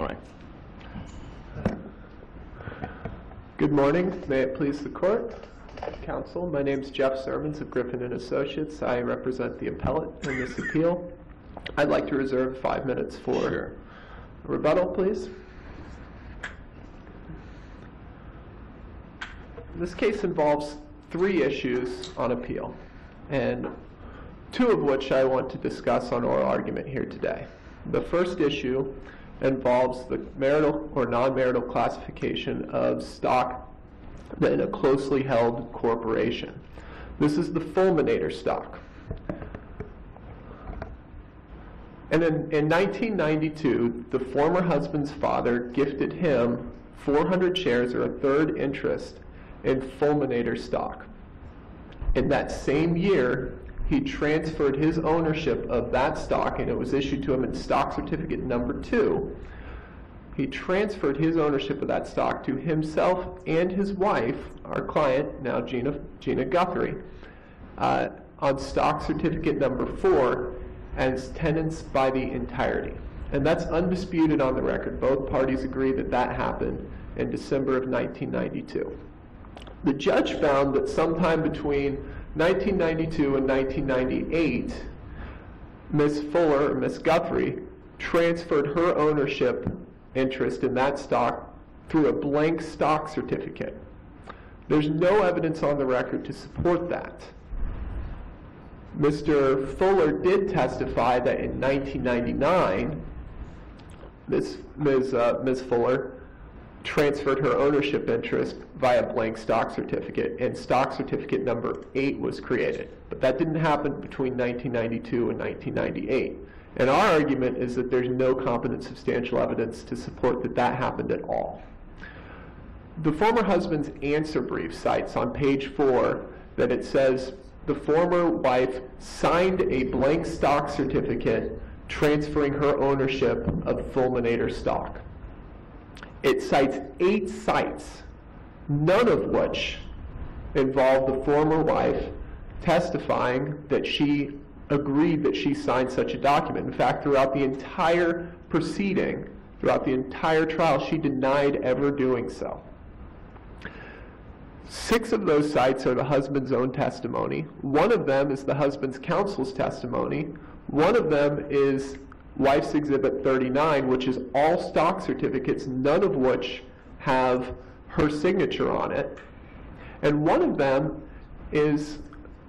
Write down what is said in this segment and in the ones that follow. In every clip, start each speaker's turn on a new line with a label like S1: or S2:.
S1: All right.
S2: Good morning. May it please the court, counsel. My name is Jeff Sermons of Griffin & Associates. I represent the appellate in this appeal. I'd like to reserve 5 minutes for rebuttal, please. This case involves 3 issues on appeal, and 2 of which I want to discuss on oral argument here today. The first issue involves the marital or non-marital classification of stock in a closely held corporation. This is the fulminator stock. And in 1992, the former husband's father gifted him 400 shares or a third interest in fulminator stock. In that same year, he transferred his ownership of that stock, and it was issued to him in stock certificate number 2. He transferred his ownership of that stock to himself and his wife, our client, now Gina Guthrie, on stock certificate number 4 as tenants by the entirety. And that's undisputed on the record. Both parties agree that that happened in December of 1992. The judge found that sometime between 1992 and 1998, Ms. Fuller, or Ms. Guthrie, transferred her ownership interest in that stock through a blank stock certificate. There's no evidence on the record to support that. Mr. Fuller did testify that in 1999, Ms. Fuller transferred her ownership interest via blank stock certificate, and stock certificate number 8 was created. But that didn't happen between 1992 and 1998. And our argument is that there's no competent substantial evidence to support that that happened at all. The former husband's answer brief cites on page 4 that it says the former wife signed a blank stock certificate transferring her ownership of fulminator stock. It cites 8 sites, none of which involve the former wife testifying that she agreed that she signed such a document. In fact, throughout the entire proceeding, throughout the entire trial, she denied ever doing so. 6 of those sites are the husband's own testimony. 1 of them is the husband's counsel's testimony. 1 of them is Wife's Exhibit 39, which is all stock certificates, none of which have her signature on it. And 1 of them is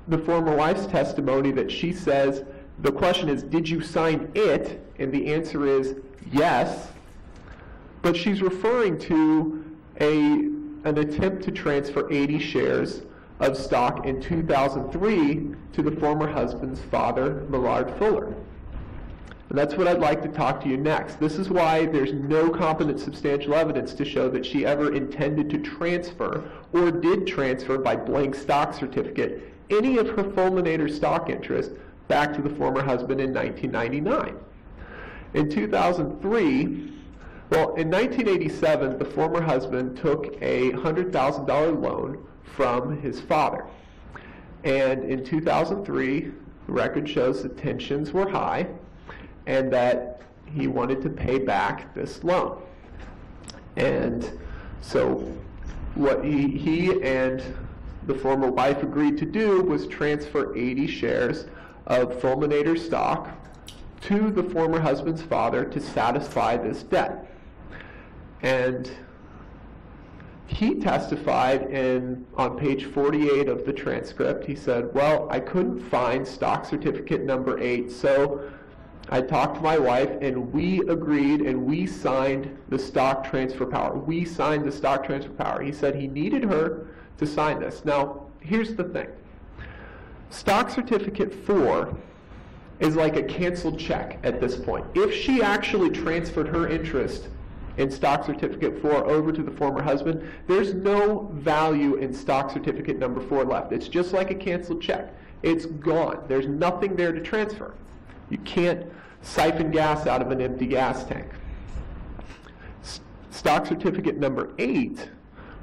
S2: the former wife's testimony that she says, the question is, did you sign it? And the answer is yes. But she's referring to an attempt to transfer 80 shares of stock in 2003 to the former husband's father, Millard Fuller. And that's what I'd like to talk to you next. This is why there's no competent substantial evidence to show that she ever intended to transfer or did transfer by blank stock certificate any of her fulminator stock interest back to the former husband in 1999. In 2003, well, in 1987, the former husband took a $100,000 loan from his father. And in 2003, the record shows that tensions were high and that he wanted to pay back this loan. And so what he and the former wife agreed to do was transfer 80 shares of fulminator stock to the former husband's father to satisfy this debt. And he testified on page 48 of the transcript. He said, well, I couldn't find stock certificate number 8, so I talked to my wife and we agreed and we signed the stock transfer power. We signed the stock transfer power. He said he needed her to sign this. Now, here's the thing. Stock certificate 4 is like a canceled check at this point. If she actually transferred her interest in stock certificate 4 over to the former husband, there's no value in stock certificate number 4 left. It's just like a canceled check. It's gone. There's nothing there to transfer. You can't siphon gas out of an empty gas tank. Stock certificate number 8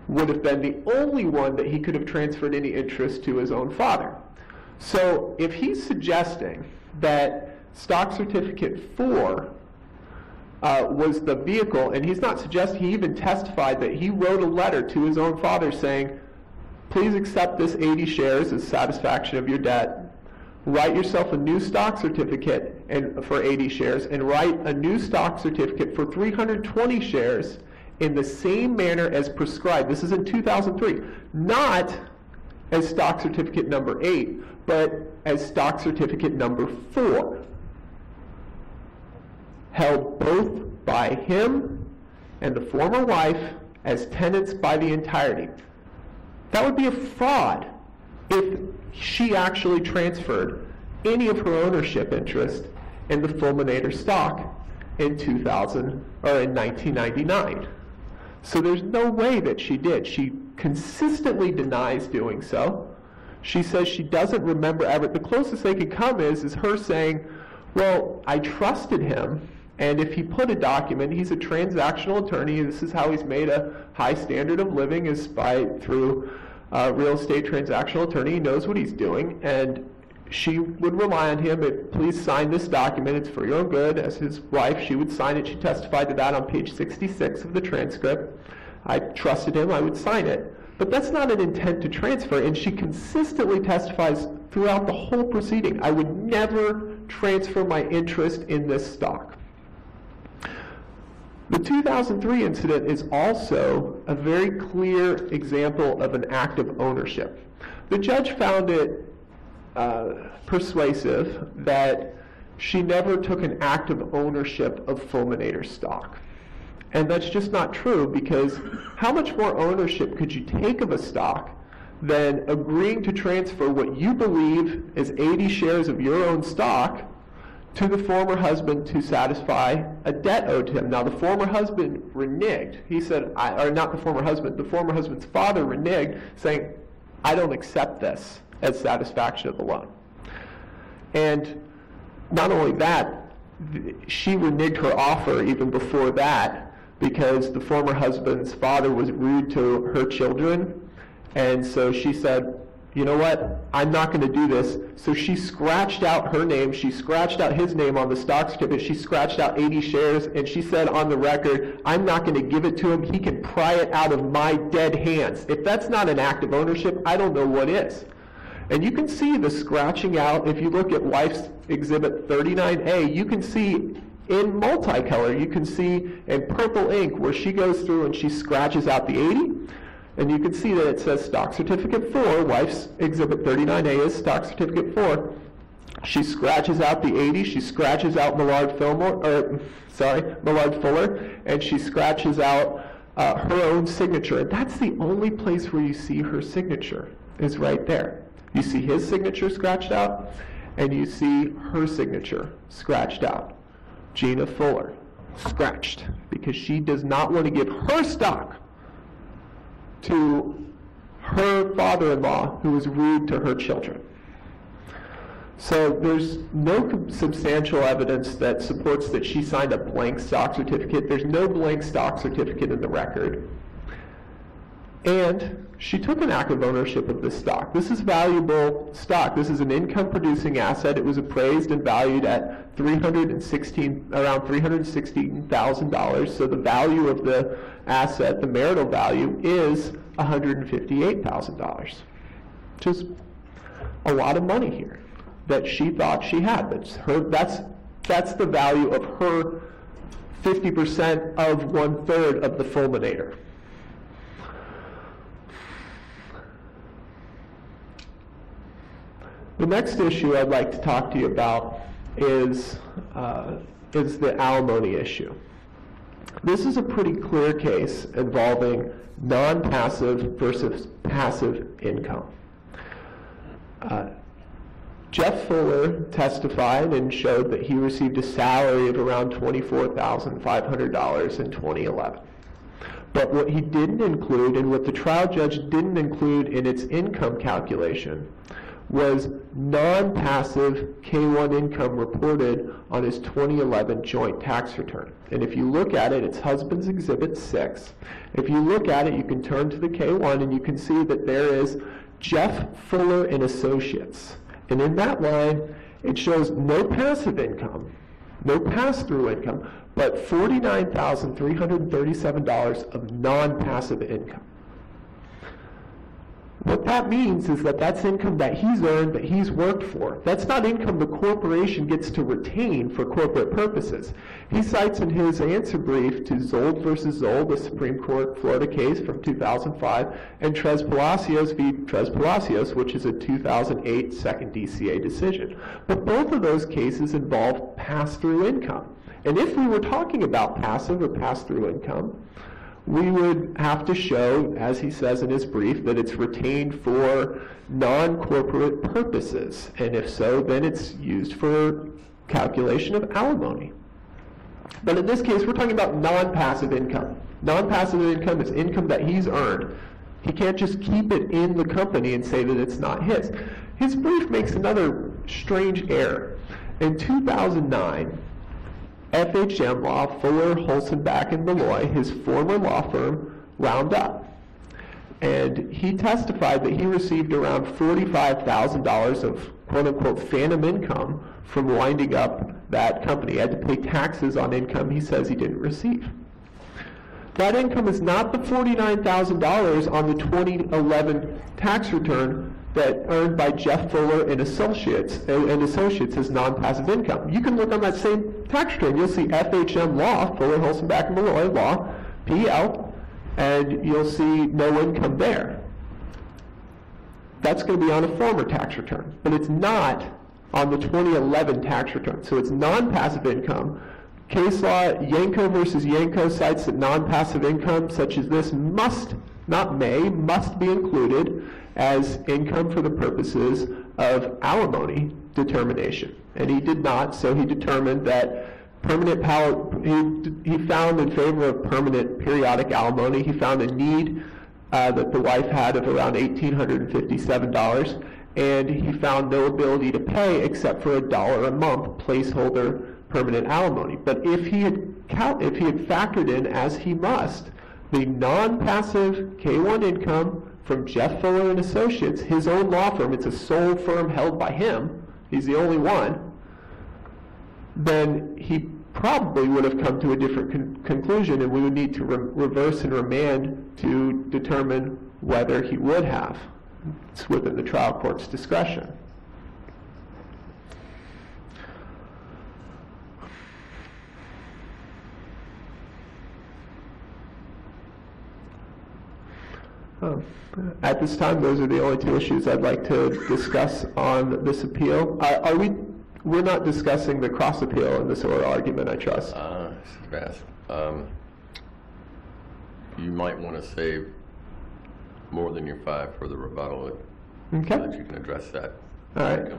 S2: would have been the only one that he could have transferred any interest to his own father. So if he's suggesting that stock certificate 4 was the vehicle, and he's not suggesting, he even testified that he wrote a letter to his own father saying, please accept this 80 shares as satisfaction of your debt. Write yourself a new stock certificate for 80 shares, and write a new stock certificate for 320 shares in the same manner as prescribed. This is in 2003. Not as stock certificate number 8, but as stock certificate number 4. Held both by him and the former wife as tenants by the entirety. That would be a fraud if she actually transferred any of her ownership interest in the Fulminator stock in 1999. So there's no way that she did. She consistently denies doing so. She says she doesn't remember ever. The closest they could come is her saying, well, I trusted him, and if he put a document, he's a transactional attorney, this is how he's made a high standard of living, is through real estate transactional attorney. He knows what he's doing, and she would rely on him. Please sign this document, it's for your own good. As his wife, she would sign it. She testified to that on page 66 of the transcript. I trusted him, I would sign it. But that's not an intent to transfer, and she consistently testifies throughout the whole proceeding, I would never transfer my interest in this stock. The 2003 incident is also a very clear example of an act of ownership. The judge found it persuasive that she never took an act of ownership of Fulminator stock. And that's just not true, because how much more ownership could you take of a stock than agreeing to transfer what you believe is 80 shares of your own stock to the former husband to satisfy a debt owed to him? Now, the former husband reneged. He said, or not the former husband's father reneged, saying, I don't accept this as satisfaction of the loan. And not only that, she reneged her offer even before that, because the former husband's father was rude to her children, and so she said, you know what, I'm not going to do this. So she scratched out her name, she scratched out his name on the stock certificate, she scratched out 80 shares, and she said on the record, I'm not going to give it to him, he can pry it out of my dead hands. If that's not an act of ownership, I don't know what is. And you can see the scratching out. If you look at Wife's Exhibit 39A, you can see in multicolor, you can see in purple ink where she goes through and she scratches out the 80. And you can see that it says Stock Certificate 4, Wife's Exhibit 39A is Stock Certificate 4. She scratches out the 80, she scratches out Millard Fuller, and she scratches out her own signature. And that's the only place where you see her signature, is right there. You see his signature scratched out, and you see her signature scratched out. Gina Fuller, scratched, because she does not want to give her stock to her father-in-law, who was rude to her children. So there's no substantial evidence that supports that she signed a blank stock certificate. There's no blank stock certificate in the record. And she took an act of ownership of this stock. This is valuable stock. This is an income-producing asset. It was appraised and valued at around $316,000. So the value of the asset, the marital value, is $158,000. Which is a lot of money here that she thought she had. That's the value of her 50% of 1/3 of the Fulminator. The next issue I'd like to talk to you about is the alimony issue. This is a pretty clear case involving non-passive versus passive income. Jeff Fuller testified and showed that he received a salary of around $24,500 in 2011. But what he didn't include, and what the trial judge didn't include in its income calculation, was non-passive K-1 income reported on his 2011 joint tax return. And if you look at it, it's Husband's Exhibit 6. If you look at it, you can turn to the K-1 and you can see that there is Jeff Fuller and Associates. And in that line, it shows no passive income No pass-through income, but $49,337 of non-passive income. What that means is that that's income that he's earned, that he's worked for. That's not income the corporation gets to retain for corporate purposes. He cites in his answer brief to Zold versus Zold, the Supreme Court Florida case from 2005, and Tres Palacios v. Tres Palacios, which is a 2008 second DCA decision. But both of those cases involve pass-through income. And if we were talking about passive or pass-through income, we would have to show, as he says in his brief, that it's retained for non-corporate purposes. And if so, then it's used for calculation of alimony. But in this case, we're talking about non-passive income. Non-passive income is income that he's earned. He can't just keep it in the company and say that it's not his. His brief makes another strange error. In 2009, FHM Law, Fuller, Holzenbach, and Malloy, his former law firm, wound up. And he testified that he received around $45,000 of quote-unquote phantom income from winding up that company. He had to pay taxes on income he says he didn't receive. That income is not the $49,000 on the 2011 tax return that earned by Jeff Fuller and Associates as non-passive income. You can look on that same tax return. You'll see FHM Law, Fuller, Holzenbach, and Malloy Law, PL, and you'll see no income there. That's going to be on a former tax return, but it's not on the 2011 tax return. So it's non-passive income. Case law, Yanko versus Yanko cites that non-passive income such as this must, not may, must be included as income for the purposes of alimony determination. And he did not, so he determined that he found in favor of permanent periodic alimony. He found a need that the wife had of around $1,857, and he found no ability to pay except for $1 a month placeholder permanent alimony. But if he had factored in, as he must, the non-passive K-1 income from Jeff Fuller and Associates, his own law firm, it's a sole firm held by him, he's the only one, then he probably would have come to a different conclusion, and we would need to reverse and remand to determine whether he would have. It's within the trial court's discretion. At this time, those are the only two issues I'd like to discuss on this appeal. We're not discussing the cross appeal in this oral argument, I trust.
S1: You might want to save more than your 5 for the rebuttal,
S2: okay,
S1: so that you can address that.
S2: All right.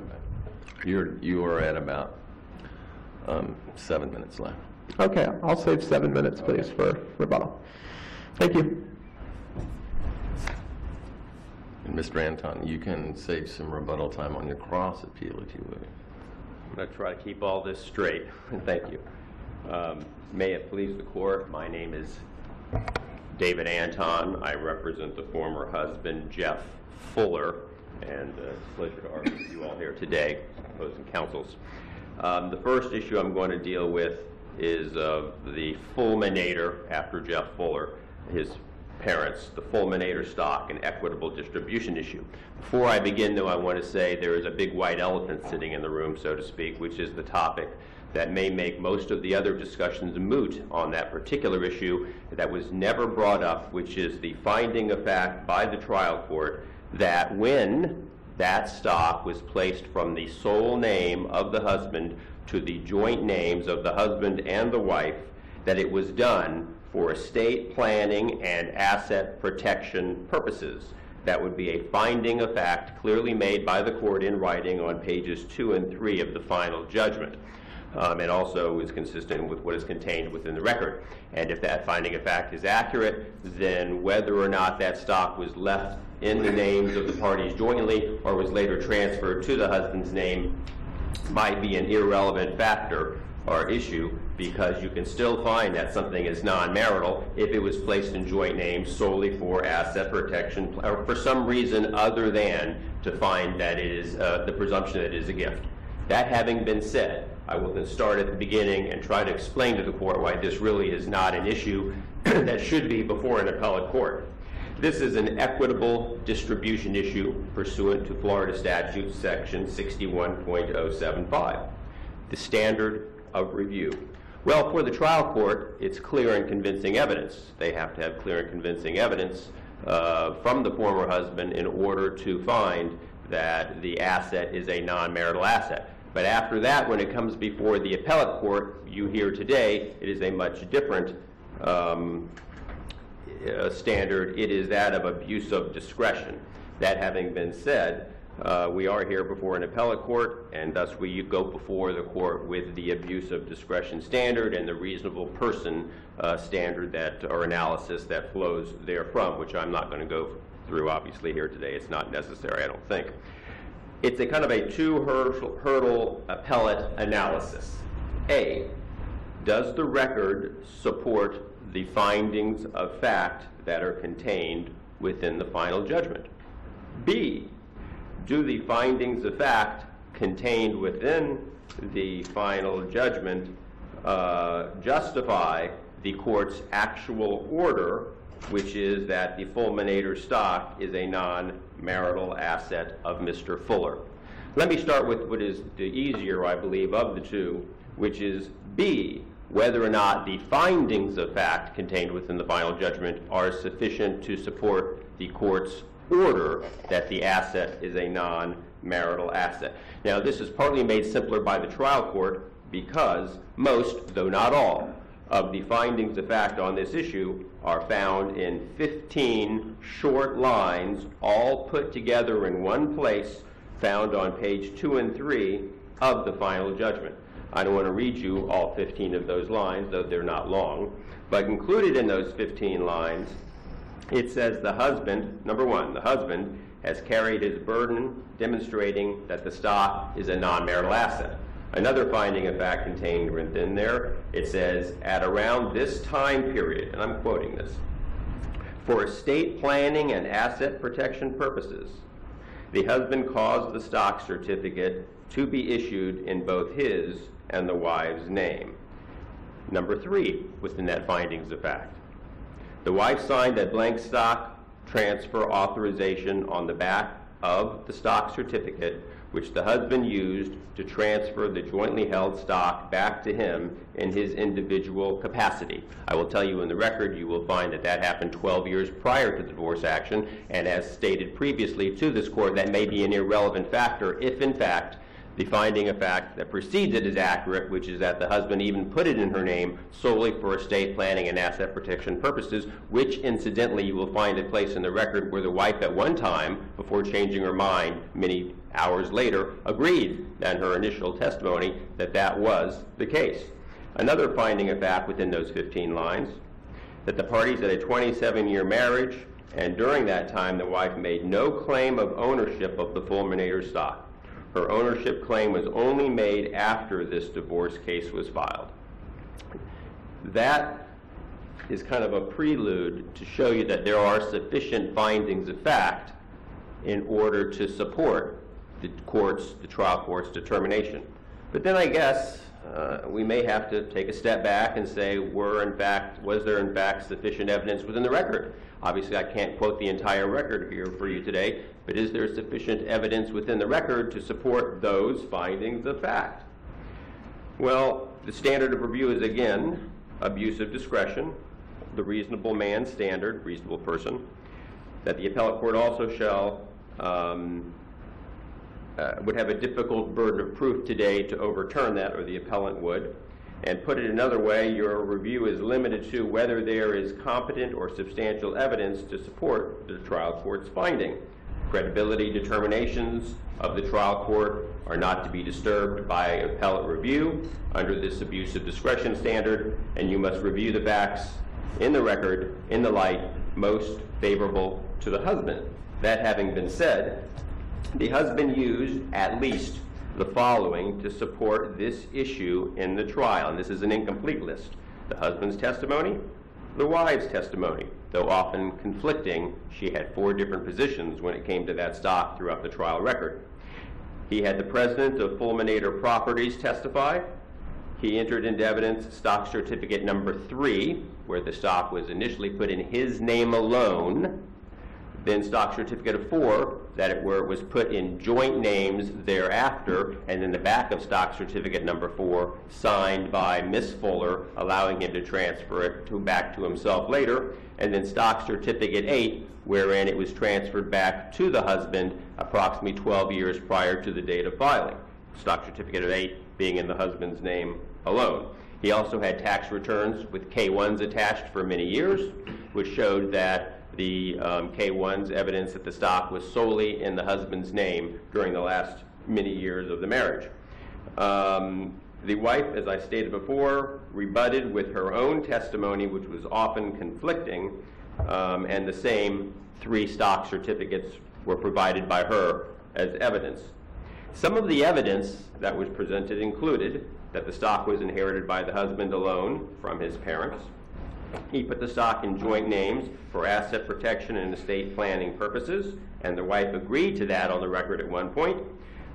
S1: You are at about 7 minutes left.
S2: Okay, I'll save 7 minutes, please, for rebuttal. Thank you.
S1: And Mr. Anton, you can save some rebuttal time on your cross appeal if you would.
S3: I'm going to try to keep all this straight. Thank you. May it please the court, my name is David Anton. I represent the former husband, Jeff Fuller, and it's a pleasure to argue with you all here today, opposing counsels. The first issue I'm going to deal with is the fulminator after Jeff Fuller, his parents, the fulminator stock and equitable distribution issue. Before I begin, though, I want to say there is a big white elephant sitting in the room, so to speak, which is the topic that may make most of the other discussions moot on that particular issue that was never brought up, which is the finding of fact by the trial court that when that stock was placed from the sole name of the husband to the joint names of the husband and the wife, that it was done for estate planning and asset protection purposes. That would be a finding of fact clearly made by the court in writing on pages 2 and 3 of the final judgment. And also is consistent with what is contained within the record. And if that finding of fact is accurate, then whether or not that stock was left in the names of the parties jointly or was later transferred to the husband's name might be an irrelevant factor or issue, because you can still find that something is non-marital if it was placed in joint names solely for asset protection or for some reason other than to find that it is the presumption that it is a gift. That having been said, I will then start at the beginning and try to explain to the court why this really is not an issue that should be before an appellate court. This is an equitable distribution issue pursuant to Florida statute section 61.075, the standard of review. Well, for the trial court, it's clear and convincing evidence. They have to have clear and convincing evidence from the former husband in order to find that the asset is a non-marital asset. But after that, when it comes before the appellate court, you hear today, it is a much different standard. It is that of abuse of discretion. That having been said, we are here before an appellate court, and thus we go before the court with the abuse of discretion standard and the reasonable person standard that, or analysis that flows therefrom, which I'm not going to go through obviously here today. It's not necessary, I don't think. It's a kind of a two-hurdle appellate analysis. A, does the record support the findings of fact that are contained within the final judgment? B, do the findings of fact contained within the final judgment justify the court's actual order, which is that the fulminator stock is a non-marital asset of Mr. Fuller? Let me start with what is the easier, I believe, of the two, which is B, whether or not the findings of fact contained within the final judgment are sufficient to support the court's order that the asset is a non-marital asset. Now, this is partly made simpler by the trial court because most, though not all, of the findings of fact on this issue are found in 15 short lines, all put together in one place, found on page 2 and 3 of the final judgment. I don't want to read you all 15 of those lines, though they're not long, but included in those 15 lines, it says the husband, number one, the husband has carried his burden demonstrating that the stock is a non-marital asset. Another finding of fact contained within there, it says, at around this time period, and I'm quoting this, for estate planning and asset protection purposes, the husband caused the stock certificate to be issued in both his and the wife's name. Number 3, within that findings of fact, the wife signed a blank stock transfer authorization on the back of the stock certificate, which the husband used to transfer the jointly held stock back to him in his individual capacity. I will tell you in the record, you will find that that happened 12 years prior to the divorce action, and as stated previously to this court, that may be an irrelevant factor if, in fact, the finding of fact that precedes it is accurate, which is that the husband even put it in her name solely for estate planning and asset protection purposes, which incidentally you will find a place in the record where the wife at one time, before changing her mind many hours later, agreed in her initial testimony that that was the case. Another finding of fact within those 15 lines, that the parties had a 27-year marriage, and during that time the wife made no claim of ownership of the fulminator stock. Her ownership claim was only made after this divorce case was filed. That is kind of a prelude to show you that there are sufficient findings of fact in order to support the trial court's determination. But then I guess we may have to take a step back and say, was there in fact sufficient evidence within the record? Obviously, I can't quote the entire record here for you today, but is there sufficient evidence within the record to support those findings of fact? Well, the standard of review is, again, abuse of discretion, the reasonable man standard, reasonable person, that the appellate court also shall would have a difficult burden of proof today to overturn that, or the appellant would. And put it another way, your review is limited to whether there is competent or substantial evidence to support the trial court's finding. Credibility determinations of the trial court are not to be disturbed by appellate review under this abuse of discretion standard, and you must review the facts in the record in the light most favorable to the husband. That having been said, the husband used at least the following to support this issue in the trial, and this is an incomplete list. The husband's testimony, the wife's testimony. Though often conflicting, she had 4 different positions when it came to that stock throughout the trial record. He had the president of Fulminator Properties testify, he entered into evidence stock certificate number 3, where the stock was initially put in his name alone, then stock certificate 4, where it was put in joint names thereafter, and then the back of stock certificate number 4 signed by Miss Fuller, allowing him to transfer it back to himself later, and then stock certificate 8, wherein it was transferred back to the husband approximately 12 years prior to the date of filing. Stock certificate of 8 being in the husband's name alone. He also had tax returns with K-1s attached for many years, which showed that the K-1s evidence that the stock was solely in the husband's name during the last many years of the marriage. The wife, as I stated before, rebutted with her own testimony, which was often conflicting, and the same 3 stock certificates were provided by her as evidence. Some of the evidence that was presented included that the stock was inherited by the husband alone from his parents. He put the stock in joint names for asset protection and estate planning purposes, and the wife agreed to that on the record at one point.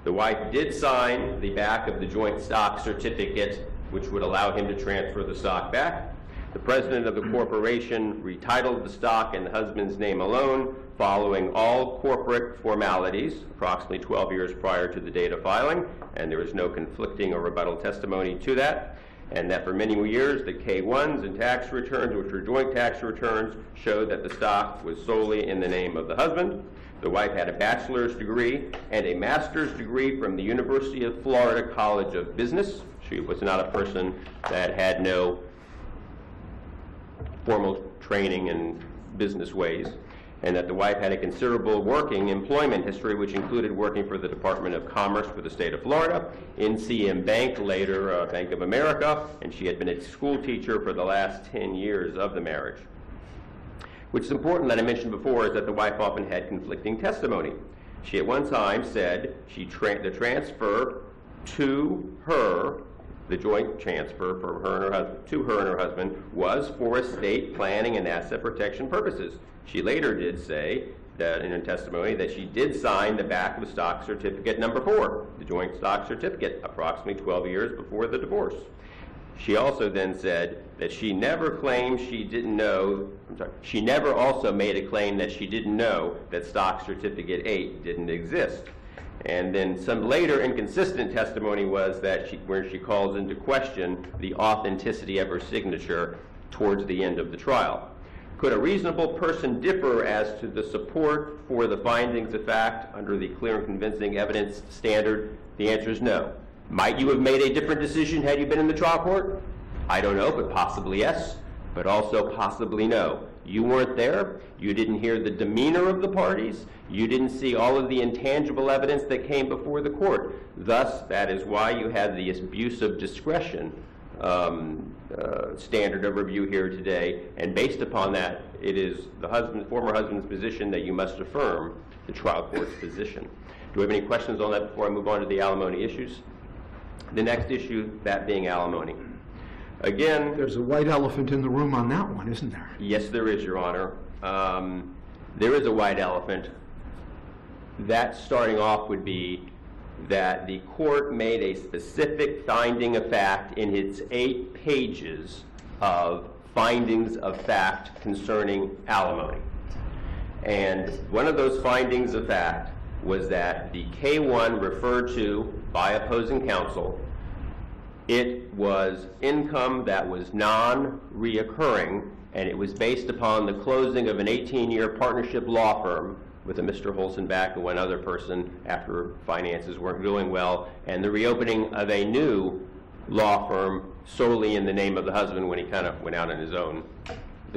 S3: The wife did sign the back of the joint stock certificate, which would allow him to transfer the stock back. The president of the corporation retitled the stock in the husband's name alone, following all corporate formalities, approximately 12 years prior to the date of filing, and there was no conflicting or rebuttal testimony to that. And that for many years, the K-1s and tax returns, which were joint tax returns, showed that the stock was solely in the name of the husband. The wife had a bachelor's degree and a master's degree from the University of Florida College of Business. She was not a person that had no formal training in business ways, and that the wife had a considerable working employment history, which included working for the Department of Commerce for the state of Florida, NCM Bank, later Bank of America, and she had been a school teacher for the last 10 years of the marriage. Which is important that I mentioned before is that the wife often had conflicting testimony. She at one time said the transfer to her, the joint transfer from her and her husband, to her and her husband, was for estate planning and asset protection purposes. She later did say that in her testimony that she did sign the back of the stock certificate number 4, the joint stock certificate, approximately 12 years before the divorce. She also then said that she never claimed she didn't know, she never also made a claim that she didn't know that stock certificate 8 didn't exist. And then some later inconsistent testimony was that where she calls into question the authenticity of her signature towards the end of the trial. Could a reasonable person differ as to the support for the findings of fact under the clear and convincing evidence standard? The answer is no. Might you have made a different decision had you been in the trial court? I don't know, but possibly yes, but also possibly no. You weren't there. You didn't hear the demeanor of the parties. You didn't see all of the intangible evidence that came before the court. Thus, that is why you had the abuse of discretion standard of review here today, and based upon that, it is the former husband's position that you must affirm the trial court's position. Do we have any questions on that before I move on to the alimony issues? The next issue, that being alimony. Again,
S4: there's a white elephant in the room on that one, isn't there?
S3: Yes, there is, Your Honor. There is a white elephant. That starting off would be that the court made a specific finding of fact in its 8 pages of findings of fact concerning alimony. And one of those findings of fact was that the K-1 referred to by opposing counsel, it was income that was non-reoccurring, and it was based upon the closing of an 18-year partnership law firm with a Mr. Holzenbach and one other person after finances weren't doing well, and the reopening of a new law firm solely in the name of the husband when he kind of went out on his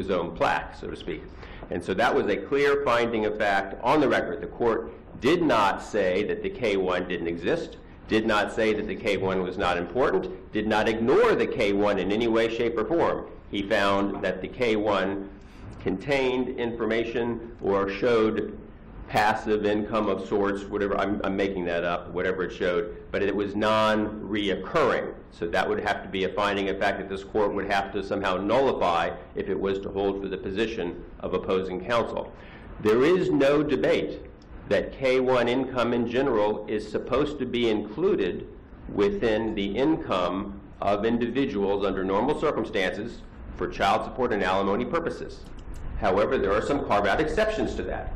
S3: own plaque, so to speak. And so that was a clear finding of fact on the record. The court did not say that the K-1 didn't exist, did not say that the K-1 was not important, did not ignore the K-1 in any way, shape, or form. He found that the K-1 contained information or showed passive income of sorts, whatever, I'm making that up, whatever it showed, but it was non-reoccurring. So that would have to be a finding of fact that this court would have to somehow nullify if it was to hold for the position of opposing counsel. There is no debate that K-1 income in general is supposed to be included within the income of individuals under normal circumstances for child support and alimony purposes. However, there are some carve-out exceptions to that.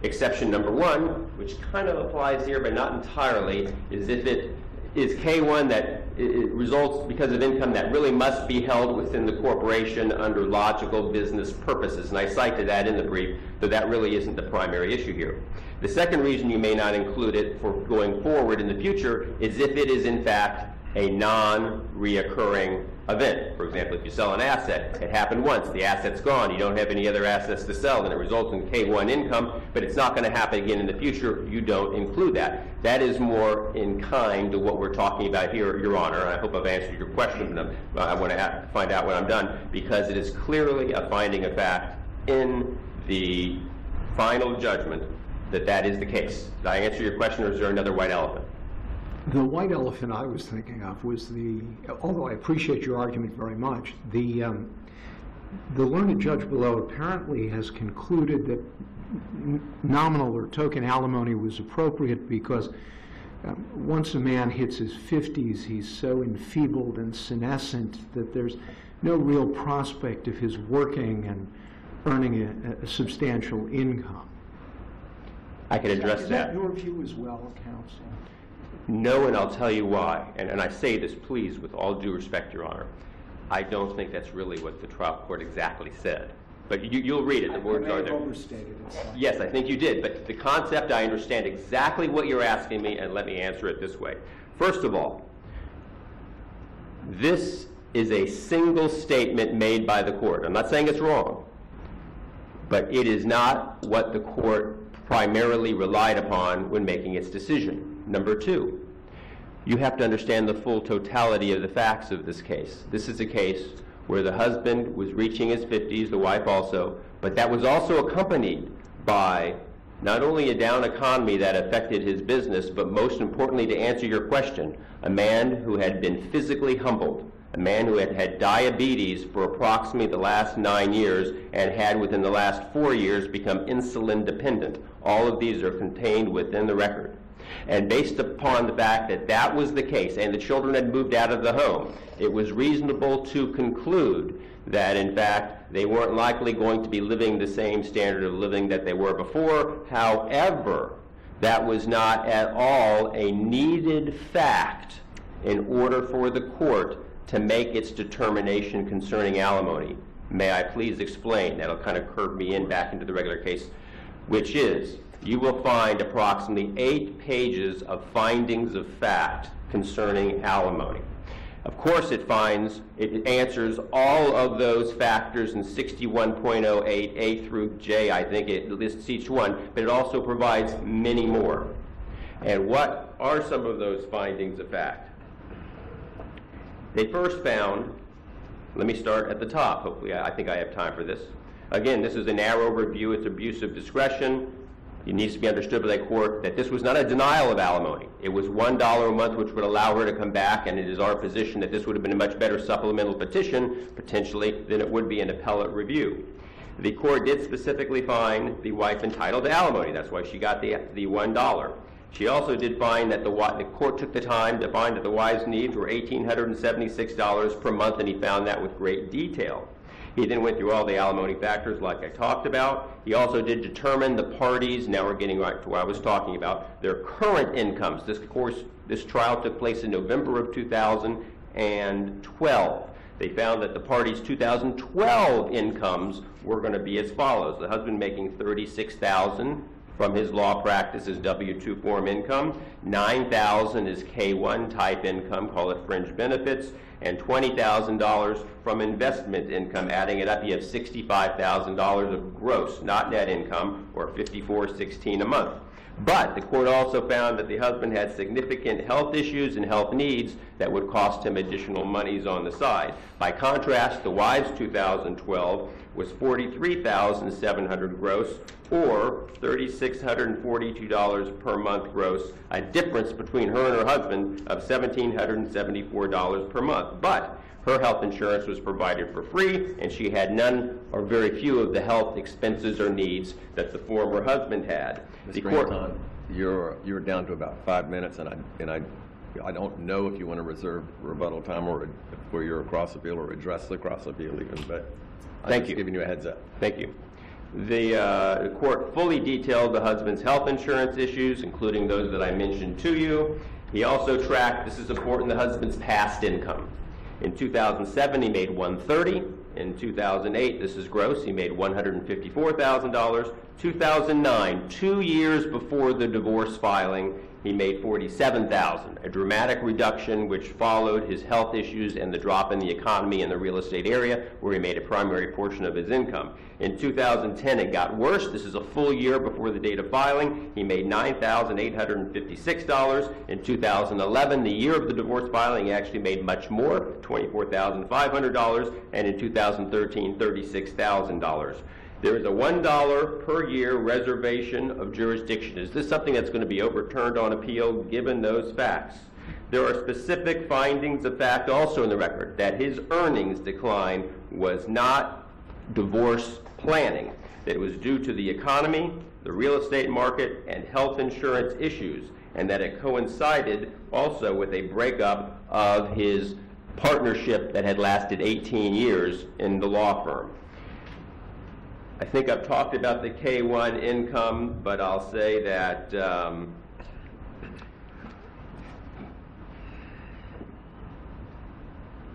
S3: Exception number one, which kind of applies here but not entirely, is if it is K1 that it results because of income that really must be held within the corporation under logical business purposes. And I cited that in the brief, though that really isn't the primary issue here. The second reason you may not include it for going forward in the future is if it is in fact a non-reoccurring event. For example, if you sell an asset, it happened once, the asset's gone, you don't have any other assets to sell, then it results in K1 income, but it's not going to happen again in the future, you don't include that. That is more in kind to what we're talking about here, Your Honor, and I hope I've answered your question, but I want to find out when I'm done, because it is clearly a finding of fact in the final judgment that that is the case. Did I answer your question, or is there another white elephant?
S4: The white elephant I was thinking of was although I appreciate your argument very much, the learned judge below apparently has concluded that nominal or token alimony was appropriate because once a man hits his 50s, he's so enfeebled and senescent that there's no real prospect of his working and earning a substantial income.
S3: I can address
S4: Is that your view as well, counsel?
S3: No, and I'll tell you why. And I say this, please, with all due respect, Your Honor. I don't think that's really what the trial court exactly said. But you'll read it. The words are there.
S4: I overstated it.
S3: Yes, I think you did. But the concept, I understand exactly what you're asking me, and let me answer it this way. First of all, this is a single statement made by the court. I'm not saying it's wrong, but it is not what the court primarily relied upon when making its decision. Number two, you have to understand the full totality of the facts of this case. This is a case where the husband was reaching his 50s, the wife also, but that was also accompanied by not only a down economy that affected his business, but most importantly, to answer your question, a man who had been physically humbled, a man who had had diabetes for approximately the last 9 years and had within the last 4 years become insulin dependent. All of these are contained within the record. And based upon the fact that that was the case and the children had moved out of the home, it was reasonable to conclude that in fact they weren't likely going to be living the same standard of living that they were before. However, that was not at all a needed fact in order for the court to make its determination concerning alimony. May I please explain? That'll kind of curve me in back into the regular case, which is you will find approximately 8 pages of findings of fact concerning alimony. Of course, it answers all of those factors in 61.08 A through J. I think it lists each one, but it also provides many more. And what are some of those findings of fact? They first found, let me start at the top. Hopefully, I think I have time for this. Again, this is a narrow review. It's abuse of discretion. It needs to be understood by the court that this was not a denial of alimony. It was $1 a month, which would allow her to come back, and it is our position that this would have been a much better supplemental petition, potentially, than it would be an appellate review. The court did specifically find the wife entitled to alimony. That's why she got the $1. She also did find that the court took the time to find that the wife's needs were $1,876 per month, and he found that with great detail. He then went through all the alimony factors like I talked about. He also did determine the parties, now we're getting right to what I was talking about, their current incomes. This trial took place in November of 2012. They found that the parties' 2012 incomes were going to be as follows. The husband making $36,000 from his law practice as W-2 form income, $9,000 is K-1 type income, call it fringe benefits, and $20,000 from investment income. Adding it up, you have $65,000 of gross, not net income, or $54.16 a month. But the court also found that the husband had significant health issues and health needs that would cost him additional monies on the side. By contrast, the wife's 2012 was $43,700 gross, or $3,642 per month gross, a difference between her and her husband of $1,774 per month. But her health insurance was provided for free, and she had none or very few of the health expenses or needs that the former husband had.
S1: Mr. Anton, you're down to about 5 minutes, and I I don't know if you want to reserve rebuttal time or for your cross appeal or address the cross appeal even, but I'm just giving you a heads up.
S3: Thank you. The court fully detailed the husband's health insurance issues, including those that I mentioned to you. He also tracked, this is important, the husband's past income. In 2007, he made $130,000. In 2008, this is gross, he made $154,000. 2009, 2 years before the divorce filing, he made $47,000, a dramatic reduction which followed his health issues and the drop in the economy in the real estate area where he made a primary portion of his income. In 2010, it got worse. This is a full year before the date of filing. He made $9,856. In 2011, the year of the divorce filing, he actually made much more, $24,500, and in 2013, $36,000. There is a $1 per year reservation of jurisdiction. Is this something that's going to be overturned on appeal given those facts? There are specific findings of fact also in the record that his earnings decline was not divorce planning, that it was due to the economy, the real estate market, and health insurance issues, and that it coincided also with a breakup of his partnership that had lasted 18 years in the law firm. I think I've talked about the K-1 income, but I'll say that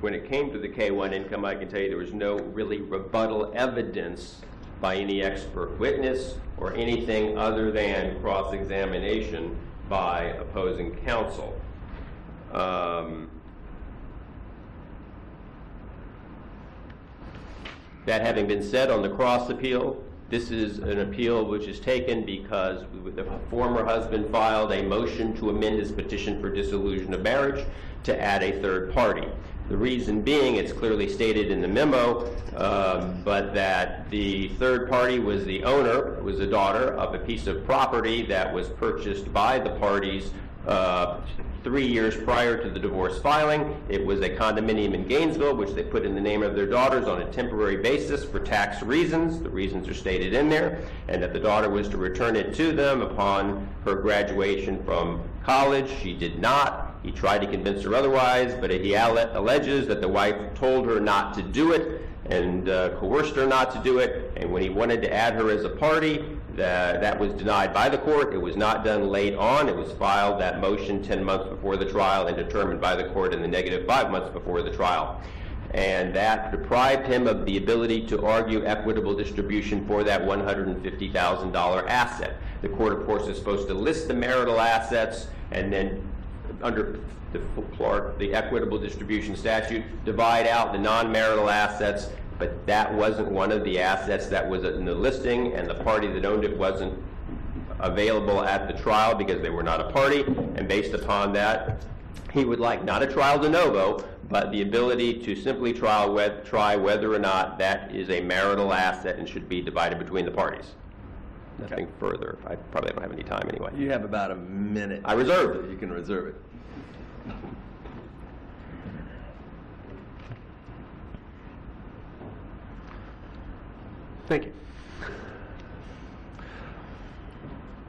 S3: when it came to the K-1 income, I can tell you there was no really rebuttal evidence by any expert witness or anything other than cross-examination by opposing counsel. That having been said, on the cross appeal, this is an appeal which is taken because the former husband filed a motion to amend his petition for dissolution of marriage to add a third party. The reason being, it's clearly stated in the memo, but that the third party was the owner, was the daughter of a piece of property that was purchased by the parties 3 years prior to the divorce filing. It was a condominium in Gainesville, which they put in the name of their daughters on a temporary basis for tax reasons. The reasons are stated in there, and that the daughter was to return it to them upon her graduation from college. She did not. He tried to convince her otherwise, but he alleges that the wife told her not to do it and coerced her not to do it, and when he wanted to add her as a party, that was denied by the court. It was not done late on. It was filed, that motion, 10 months before the trial and determined by the court in the negative 5 months before the trial. And that deprived him of the ability to argue equitable distribution for that $150,000 asset. The court, of course, is supposed to list the marital assets and then, under the equitable distribution statute, divide out the non-marital assets, but that wasn't one of the assets that was in the listing, and the party that owned it wasn't available at the trial because they were not a party, and based upon that, he would like not a trial de novo, but the ability to simply try whether or not that is a marital asset and should be divided between the parties. Nothing further. I probably don't have any time anyway.
S1: You have about a minute.
S3: I reserve it.
S1: You can reserve it.
S2: Thank you.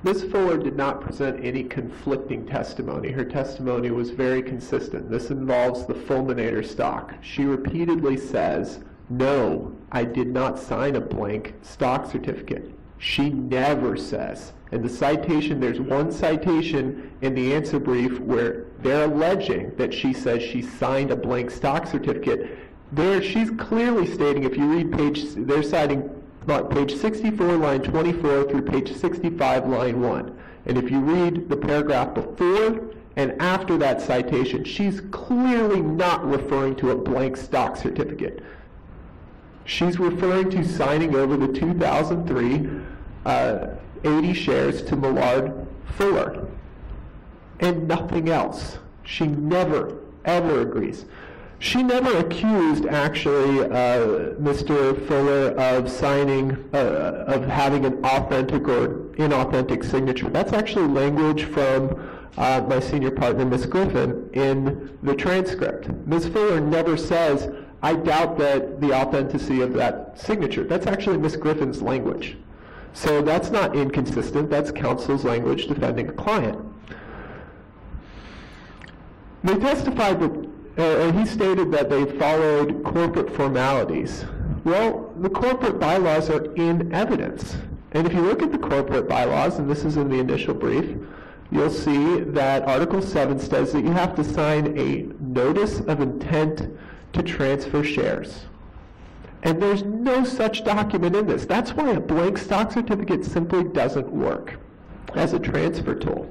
S2: Ms. Fuller did not present any conflicting testimony. Her testimony was very consistent. This involves the fulminator stock. She repeatedly says, no, I did not sign a blank stock certificate. She never says. And the citation, there's one citation in the answer brief where they're alleging that she says she signed a blank stock certificate. There, she's clearly stating, if you read they're citing page 64, line 24 through page 65, line 1. And if you read the paragraph before and after that citation, she's clearly not referring to a blank stock certificate. She's referring to signing over the 2003 80 shares to Millard Fuller and nothing else. She never, ever agrees. She never accused, actually, Mr. Fuller of signing, of having an authentic or inauthentic signature. That's actually language from my senior partner, Ms. Griffin, in the transcript. Ms. Fuller never says, I doubt that the authenticity of that signature. That's actually Ms. Griffin's language. So that's not inconsistent. That's counsel's language defending a client. They testified that, he stated that they followed corporate formalities. Well, the corporate bylaws are in evidence. And if you look at the corporate bylaws, and this is in the initial brief, you'll see that Article 7 says that you have to sign a notice of intent to transfer shares. And there's no such document in this. That's why a blank stock certificate simply doesn't work as a transfer tool.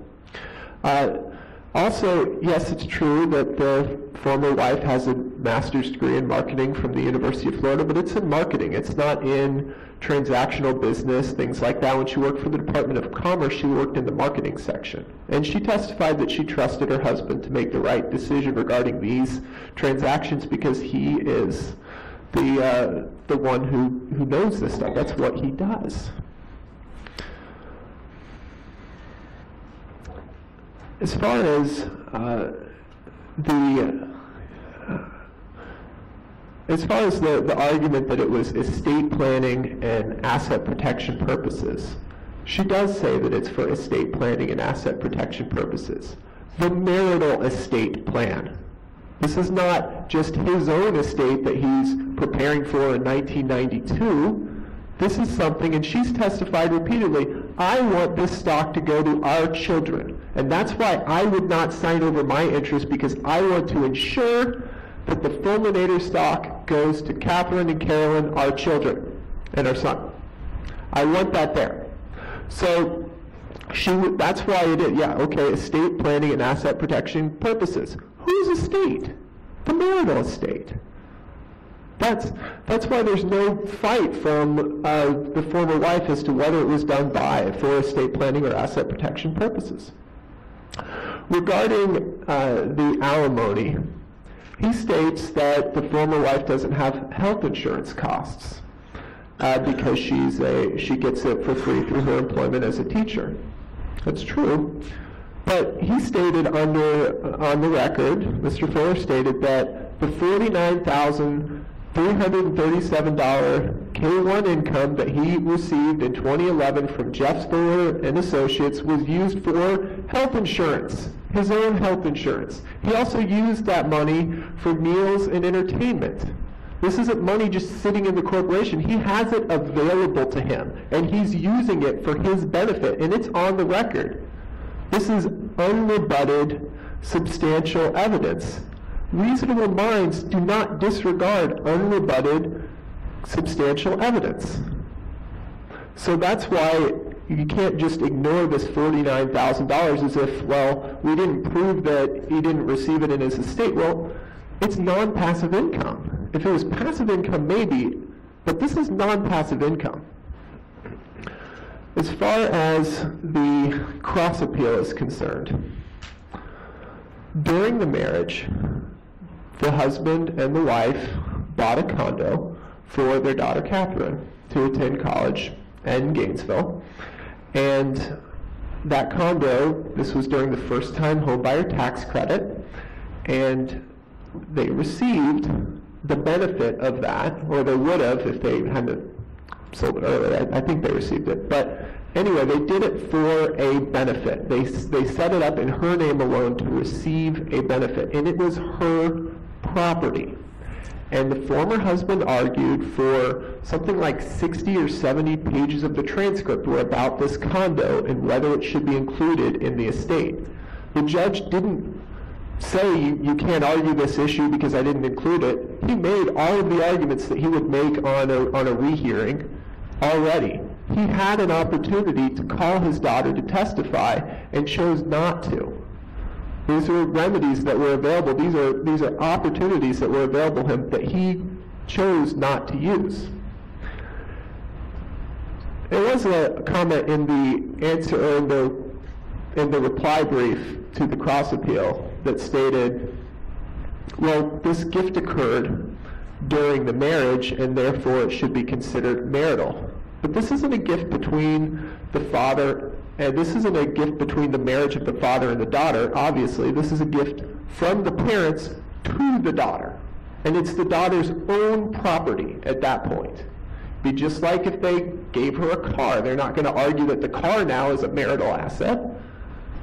S2: Also, yes, it's true that the former wife has a master's degree in marketing from the University of Florida, but it's in marketing. It's not in transactional business, things like that. When she worked for the Department of Commerce, she worked in the marketing section. And she testified that she trusted her husband to make the right decision regarding these transactions because he is the one who knows this stuff. That's what he does. As far as the argument that it was estate planning and asset protection purposes, she does say that it's for estate planning and asset protection purposes. The marital estate plan. This is not just his own estate that he's preparing for in 1992. This is something, and she's testified repeatedly, I want this stock to go to our children. And that's why I would not sign over my interest, because I want to ensure that the fulminator stock goes to Catherine and Carolyn, our children, and our son. I want that there. So that's why it is, yeah, okay, estate planning and asset protection purposes. Whose estate? The marital estate. That's why there's no fight from the former wife as to whether it was done for estate planning or asset protection purposes. Regarding the alimony, he states that the former wife doesn't have health insurance costs because she gets it for free through her employment as a teacher. That's true. But he stated on the record, Mr. Fuller stated that the $49,337 K-1 income that he received in 2011 from Jeff Fuller and Associates was used for health insurance, his own health insurance. He also used that money for meals and entertainment. This isn't money just sitting in the corporation. He has it available to him, and he's using it for his benefit, and it's on the record. This is unrebutted, substantial evidence. Reasonable minds do not disregard unrebutted, substantial evidence. So that's why you can't just ignore this $49,000 as if, well, we didn't prove that he didn't receive it in his estate. Well, it's non-passive income. If it was passive income, maybe, but this is non-passive income. As far as the cross appeal is concerned, during the marriage, the husband and the wife bought a condo for their daughter Catherine to attend college in Gainesville. And that condo, this was during the first time homebuyer tax credit, and they received the benefit of that, or they would have if they hadn't sold it earlier. I think they received it. But anyway, they did it for a benefit. They set it up in her name alone to receive a benefit, and it was her property. And the former husband argued for something like 60 or 70 pages of the transcript were about this condo and whether it should be included in the estate. The judge didn't say you can't argue this issue because I didn't include it. He made all of the arguments that he would make on a rehearing already. He had an opportunity to call his daughter to testify and chose not to. These are remedies that were available. These are opportunities that were available to him that he chose not to use. There was a comment in the answer, or in the reply brief to the cross appeal that stated, well, this gift occurred during the marriage and therefore it should be considered marital. But this isn't a gift between the father, and this isn't a gift between the marriage of the father and the daughter, obviously. This is a gift from the parents to the daughter. And it's the daughter's own property at that point. It'd be just like if they gave her a car. They're not going to argue that the car now is a marital asset.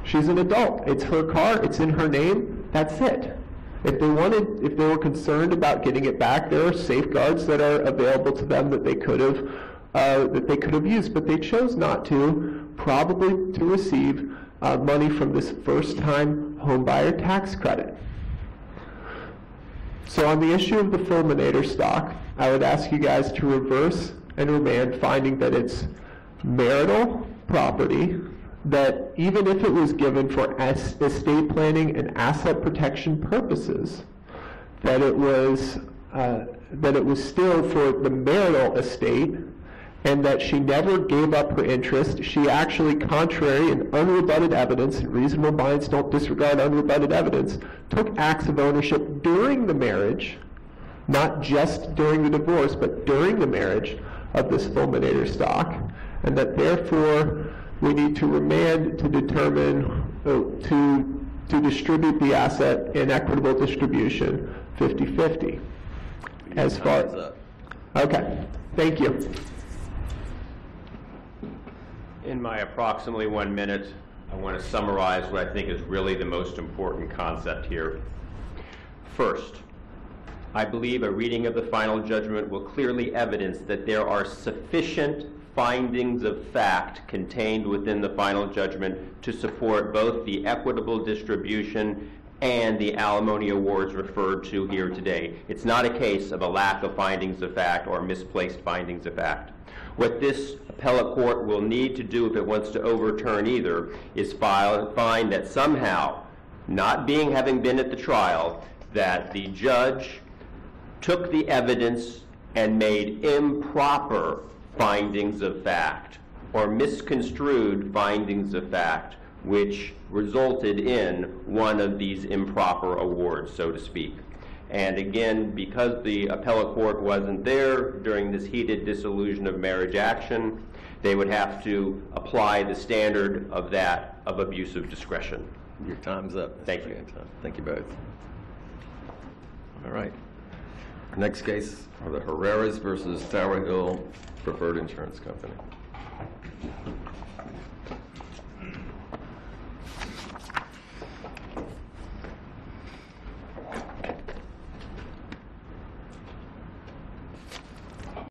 S2: She's an adult. It's her car. It's in her name. That's it. If they were concerned about getting it back, there are safeguards that are available to them that they could have used, but they chose not to, probably to receive money from this first-time homebuyer tax credit. So on the issue of the fulminator stock, I would ask you guys to reverse and remand, finding that it's marital property, that even if it was given for estate planning and asset protection purposes, that it was still for the marital estate, and that she never gave up her interest. She actually, contrary and unrebutted evidence, and reasonable minds don't disregard unrebutted evidence, took acts of ownership during the marriage, not just during the divorce, but during the marriage of this fulminator stock, and that therefore we need to remand to determine, to distribute the asset in equitable distribution 50-50. As far as, okay, thank you.
S3: In my approximately 1 minute, I want to summarize what I think is really the most important concept here. First, I believe a reading of the final judgment will clearly evidence that there are sufficient findings of fact contained within the final judgment to support both the equitable distribution and the alimony awards referred to here today. It's not a case of a lack of findings of fact or misplaced findings of fact. What this appellate court will need to do if it wants to overturn either is find that somehow, not having been at the trial, that the judge took the evidence and made improper findings of fact or misconstrued findings of fact, which resulted in one of these improper awards, so to speak. And again, because the appellate court wasn't there during this heated dissolution of marriage action, they would have to apply the standard of that of abuse of discretion.
S1: Your time's up.
S3: Thank you.
S1: Thank you both. All right. Our next case are the Herreras versus Tower Hill Preferred Insurance Company.